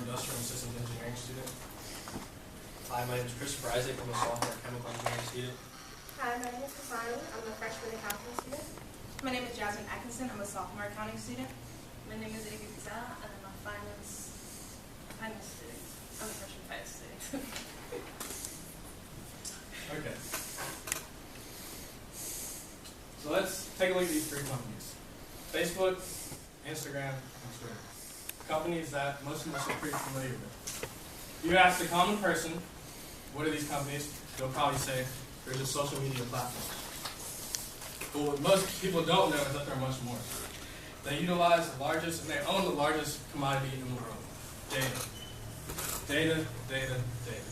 industrial and systems engineering student. Hi, my name is Christopher Isaac. I'm a sophomore chemical engineering student. Hi, my name is Kasani. I'm a freshman accounting student. My name is Jasmine Atkinson. I'm a sophomore accounting student. My name is Erika Pizarra, and I'm a finance student. I'm a freshman finance student. Okay. So let's take a look at these three companies. Facebook, Instagram, and Twitter. Companies that most of us are pretty familiar with. You ask the common person, what are these companies? They'll probably say, they're just social media platforms. But what most people don't know is that they're much more. They utilize the largest, and they own the largest commodity in the world, data. Data, data, data.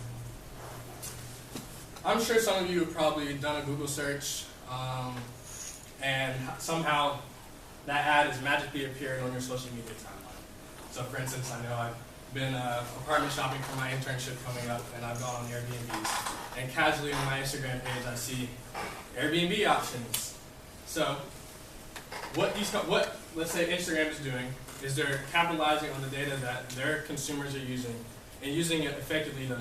I'm sure some of you have probably done a Google search, and somehow that ad has magically appeared on your social media timeline. So for instance, I know I've been apartment shopping for my internship coming up, and I've gone on Airbnbs. And casually on my Instagram page, I see Airbnb options. So what let's say Instagram is doing is they're capitalizing on the data that their consumers are using and using it effectively to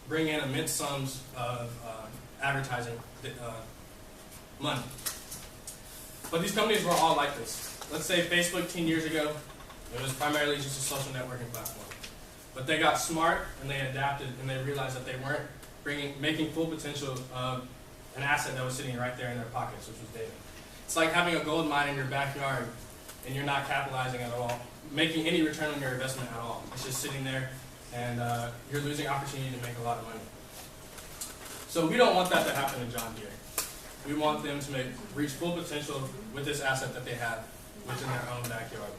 bring in immense sums of advertising money. But these companies were all like this. Let's say Facebook 10 years ago, it was primarily just a social networking platform. But they got smart and they adapted and they realized that they weren't making full potential of an asset that was sitting right there in their pockets, which was data. It's like having a gold mine in your backyard and you're not capitalizing at all, making any return on your investment at all. It's just sitting there and you're losing opportunity to make a lot of money. So we don't want that to happen to John Deere. We want them to reach full potential with this asset that they have within their own backyard.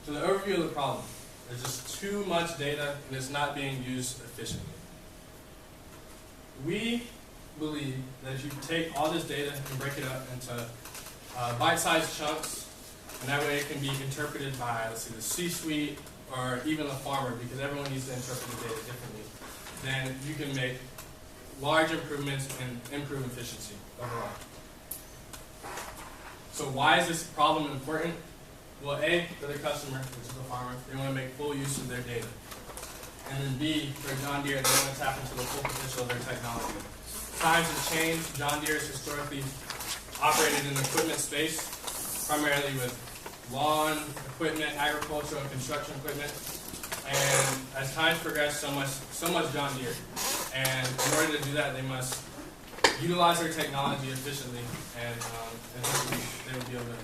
So the overview of the problem. There's just too much data and it's not being used efficiently. We believe that if you take all this data and break it up into bite-sized chunks, and that way it can be interpreted by, let's say, the C-suite or even the farmer, because everyone needs to interpret the data differently, then you can make large improvements and improve efficiency overall. So why is this problem important? Well, A, for the customer, which is the farmer, they want to make full use of their data. And then B, for John Deere, they want to tap into the full potential of their technology. Times have changed. John Deere has historically operated in the equipment space, primarily with lawn equipment, agricultural and construction equipment. And as times progress, so much John Deere. And in order to do that, they must utilize their technology efficiently, and hopefully they will be able to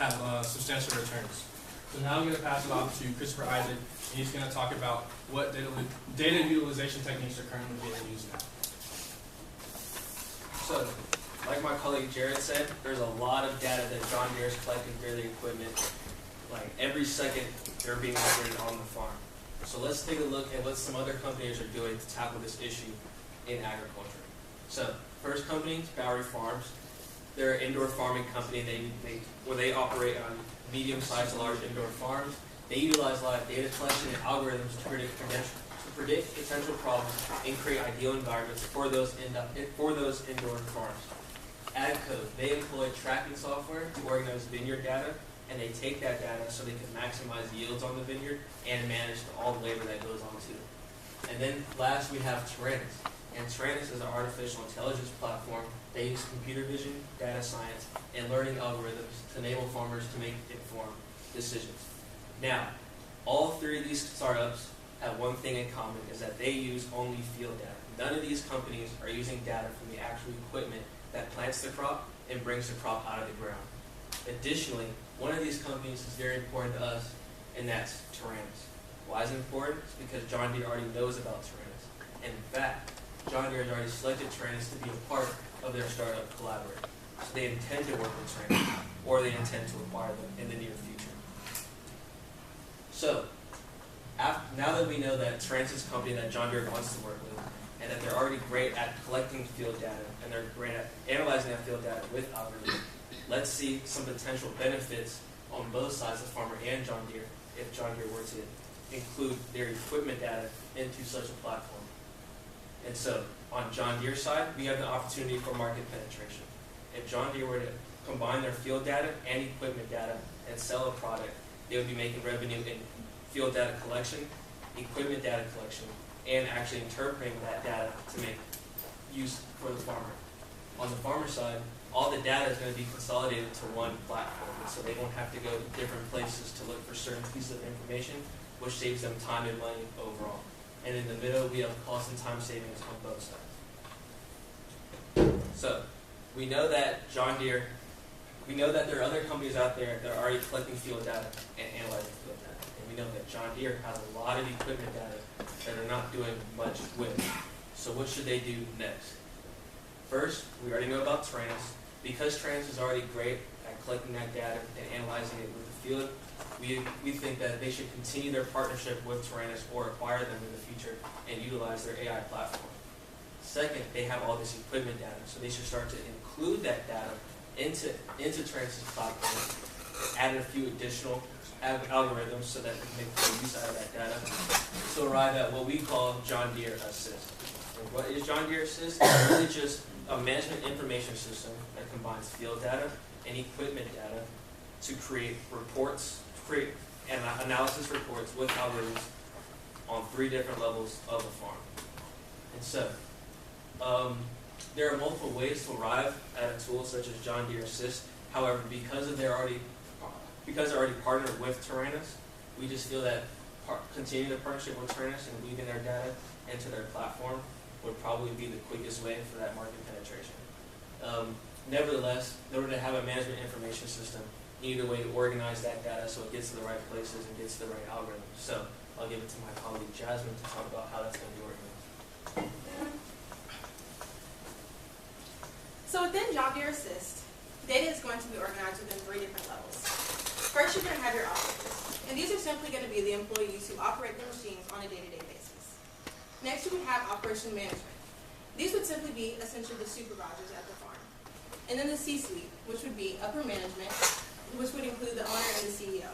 have substantial returns. So now I'm going to pass it off to Christopher Isaac, and he's going to talk about what data utilization techniques are currently being used now. So, like my colleague Jared said, there's a lot of data that John Deere is collecting through the equipment. Like every second, they're being operated on the farm. So let's take a look at what some other companies are doing to tackle this issue in agriculture. So, first company, Bowery Farms. They're an indoor farming company. Where they operate on medium-sized to large indoor farms. They utilize a lot of data collection and algorithms to predict potential problems and create ideal environments for those indoor farms. AgCode, they employ tracking software to organize vineyard data, and they take that data so they can maximize yields on the vineyard and manage all the labor that goes onto it. And then last we have Tyrannus. And Tyrannus is an artificial intelligence platform. They use computer vision, data science, and learning algorithms to enable farmers to make informed decisions. Now, all three of these startups have one thing in common, is that they use only field data. None of these companies are using data from the actual equipment that plants the crop and brings the crop out of the ground. Additionally, one of these companies is very important to us, and that's Tyrannus. Why is it important? It's because John Deere already knows about Tyrannus. And in fact, John Deere has already selected Tyrannus to be a part of their startup collaborator. So they intend to work with Tyrannus, or they intend to acquire them in the near future. So, now that we know that Tyrannus is a company that John Deere wants to work with, and that they're already great at collecting field data, and they're great at analyzing that field data with algorithms, let's see some potential benefits on both sides, the farmer and John Deere, if John Deere were to include their equipment data into such a platform. And so, on John Deere's side, we have an opportunity for market penetration. If John Deere were to combine their field data and equipment data and sell a product, they would be making revenue in field data collection, equipment data collection, and actually interpreting that data to make use for the farmer. On the farmer side, all the data is going to be consolidated to one platform, so they won't have to go to different places to look for certain pieces of information, which saves them time and money overall. And in the middle, we have cost and time savings on both sides. So, we know that John Deere, we know that there are other companies out there that are already collecting field data and analyzing field data. And we know that John Deere has a lot of equipment data that they're not doing much with. So what should they do next? First, we already know about Tyrannus. Because Tyrannus is already great at collecting that data and analyzing it with the field, we think that they should continue their partnership with Tyrannus or acquire them in the future and utilize their AI platform. Second, they have all this equipment data, so they should start to include that data into Tyrannus' platform, add a few additional algorithms so that they can make full use out of that data to arrive at what we call John Deere Assist. And what is John Deere Assist? It's really just a management information system that combines field data and equipment data to create reports, analysis reports with algorithms on 3 different levels of a farm. And so, there are multiple ways to arrive at a tool such as John Deere Assist. However, because they're already partnered with Tyrannus, we just feel that continuing the partnership with Tyrannus and weaving their data into their platform would probably be the quickest way for that market penetration. Nevertheless, in order to have a management information system, you need a way to organize that data so it gets to the right places and gets to the right algorithms. So I'll give it to my colleague Jasmine to talk about how that's going to be organized. So within John Deere Assist, data is going to be organized within 3 different levels. First, you're going to have your operators, and these are simply going to be the employees who operate the machines on a day-to-day basis. Next, you would have operation management. These would simply be essentially the supervisors at the farm. And then the C-suite, which would be upper management, which would include the owner and the CEO.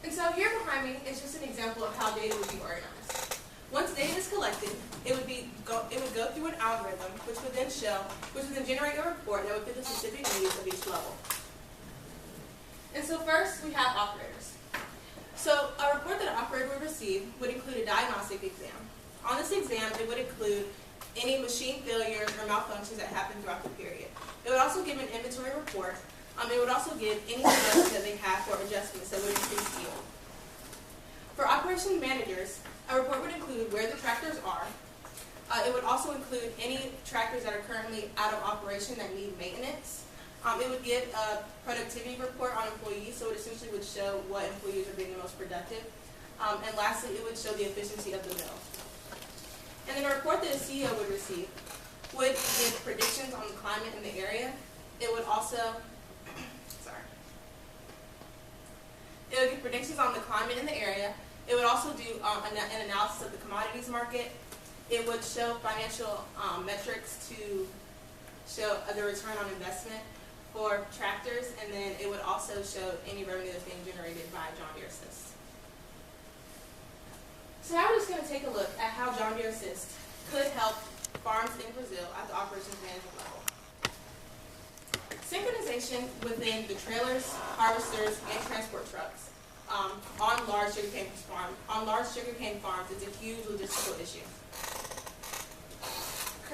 And so here behind me is just an example of how data would be organized. Once data is collected, it would go through an algorithm, which would then generate a report that would fit the specific needs of each level. And so first, we have operators. So a report that an operator would receive would include a diagnostic exam. On this exam, it would include any machine failures or malfunctions that happened throughout the period. It would also give an inventory report. It would also give any suggestions that they have for adjustments that would increase yield. For operation managers, a report would include where the tractors are. It would also include any tractors that are currently out of operation that need maintenance. It would give a productivity report on employees, so it essentially would show what employees are being the most productive. And lastly, it would show the efficiency of the mill. And then a report that a CEO would receive would give predictions on the climate in the area. It would also, it would give predictions on the climate in the area. It would also do an analysis of the commodities market. It would show financial metrics to show the return on investment for tractors, and then it would also show any revenue that's being generated by John Deere Assist. So now we're just going to take a look at how John Deere Assist could help farms in Brazil at the operations management level. Synchronization within the trailers, harvesters, and transport trucks on large sugarcane farms is a huge logistical issue.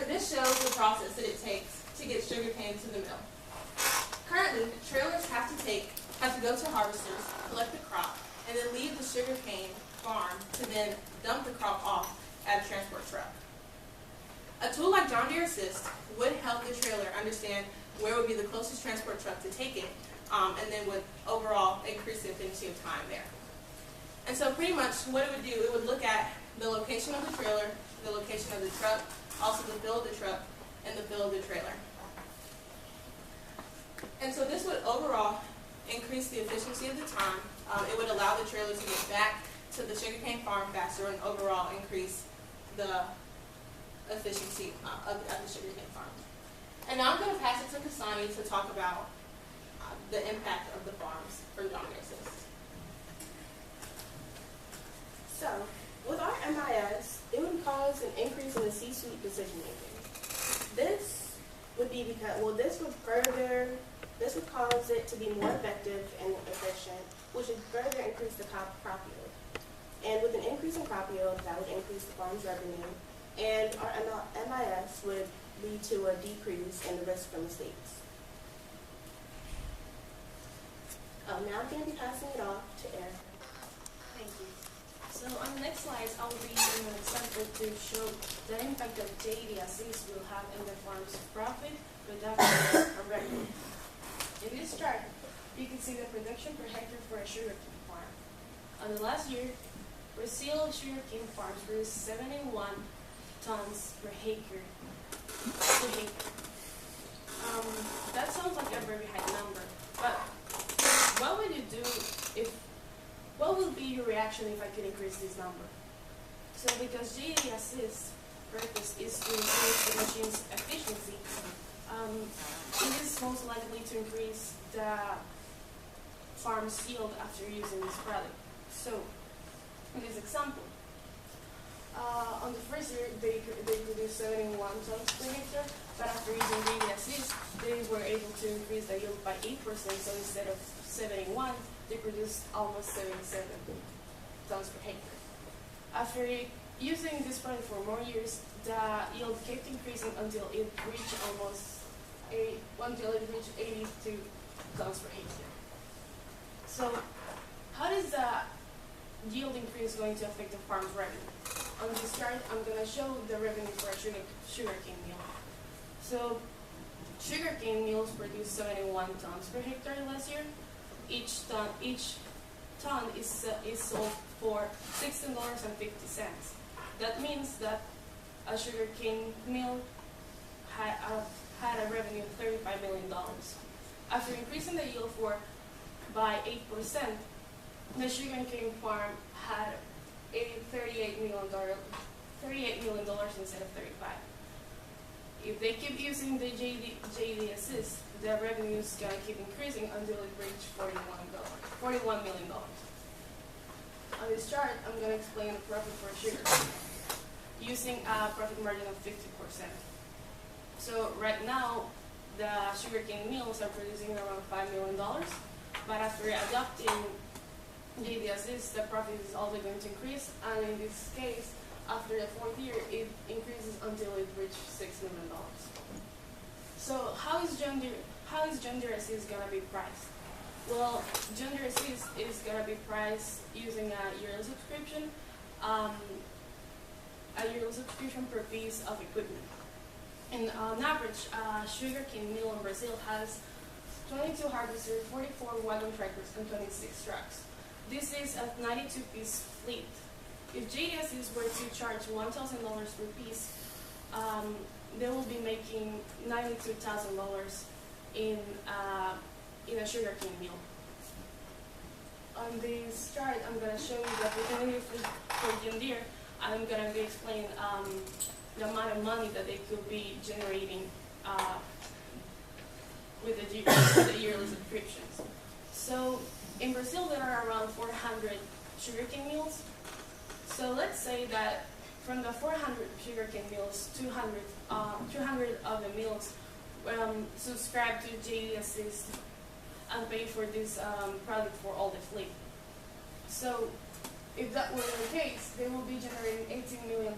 This shows the process that it takes to get sugarcane to the mill. Currently, trailers have to go to harvesters, collect the crop, and then leave the sugarcane farm to then dump the crop off at a transport truck. A tool like John Deere Assist would help the trailer understand where would be the closest transport truck to take it, and then would overall increase the efficiency of time there. And so pretty much what it would do, it would look at the location of the trailer, the location of the truck, also the fill of the truck, and the fill of the trailer. And so this would overall increase the efficiency of the time. It would allow the trailer to get back to the sugarcane farm faster and overall increase the efficiency of the sugarcane farm. And now I'm going to pass it to Kasani to talk about the impact of the farms for John Deere Assist. So, with our MIS, it would cause an increase in the C-suite decision making. This would be because, this would further This would cause it to be more effective and efficient, which would further increase the crop yield. And with an increase in crop yield, that would increase the farm's revenue, and our MIS would lead to a decrease in the risk from mistakes. Now I'm going to be passing it off to Eric. Thank you. So on the next slides, I will be using an example to show the impact that JD Assist will have in the farm's profit, production, and revenue. In this chart, you can see the production per hectare for a sugarcane farm. On the last year, Brazil sugarcane farms produced 71 tons per acre. That sounds like a very high number, but what would you do what would be your reaction if I could increase this number? So because JD Assist's purpose is to increase the machine's efficiency, it is most likely to increase the farm's yield after using this product. So, in this example, on the first year they produced 71 tons per hectare, but after using JD Assist, they were able to increase the yield by 8%, so instead of 71, they produced almost 77 tons per hectare. After using this product for more years, the yield kept increasing until it reached 82 tons per hectare. So, how is the yield increase going to affect the farm's revenue? On this chart, I'm going to show the revenue for a sugarcane mill. So, sugarcane mills produced 71 tons per hectare last year. Each ton is sold for $16.50. That means that a sugarcane mill had a revenue of $35 million. After increasing the yield by 8%, the sugarcane farm had $38 million instead of 35. If they keep using the JD Assist, the revenue is going to keep increasing until it reaches $41 million. On this chart, I'm going to explain the profit for sugar using a profit margin of 50%. So right now, the sugarcane mills are producing around $5 million, but after adopting JD Assist, the profit is also going to increase, and in this case, after the fourth year, it increases until it reaches $6 million. So how is John Deere Assist going to be priced? Well, John Deere Assist is going to be priced using a yearly subscription, per piece of equipment. And on average, a sugarcane mill in Brazil has 22 harvesters, 44 wagon tractors, and 26 trucks. This is a 92-piece fleet. If JD Assist were to charge $1,000 per piece, they will be making $92,000 in a sugarcane mill. On this chart, I'm going to show you the opportunity for John Deere. I'm going to be explaining the amount of money that they could be generating with the yearly subscriptions. So in Brazil, there are around 400 sugarcane mills. So let's say that from the 400 sugarcane mills, 200 of the mills subscribe to JD Assist and pay for this product for all the fleet. So if that were the case, they will be generating $18 million.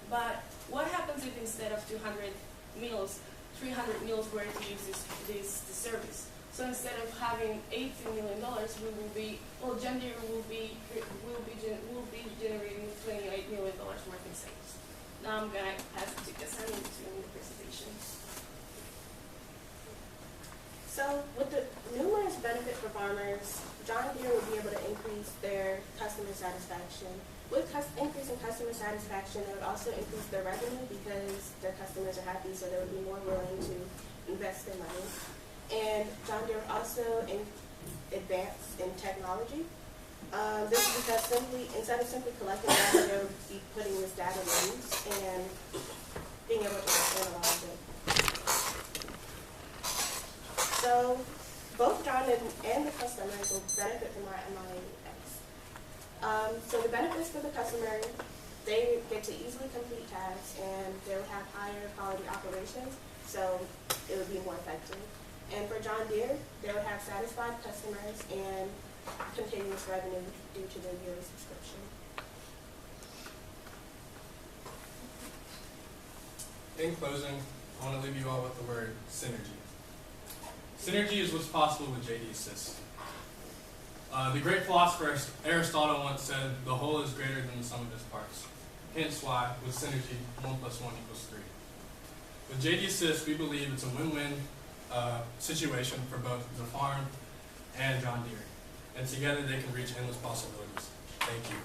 But what happens if instead of 200 mills, 300 mills were to use this service? So instead of having $18 million, John Deere will be generating $28 million worth in sales. Now I'm going to pass it to Cassandra to end the presentation. So with the numerous benefit for farmers, John Deere will be able to increase their customer satisfaction. With increasing customer satisfaction, it would also increase their revenue because their customers are happy, so they would be more willing to invest their money. And John Deere also advance in technology. This is because instead of simply collecting data, they'll be putting this data in use and being able to analyze it. So both John and the customers will benefit from our MIS. So the benefits for the customer, they get to easily complete tasks and they will have higher quality operations, so it would be more effective. And for John Deere, they would have satisfied customers and continuous revenue due to their yearly subscription. In closing, I want to leave you all with the word synergy. Synergy is what's possible with JD Assist. The great philosopher Aristotle once said, "The whole is greater than the sum of its parts." Hence why, with synergy, 1 + 1 = 3. With JD Assist, we believe it's a win-win situation for both the farm and John Deere. And together they can reach endless possibilities. Thank you.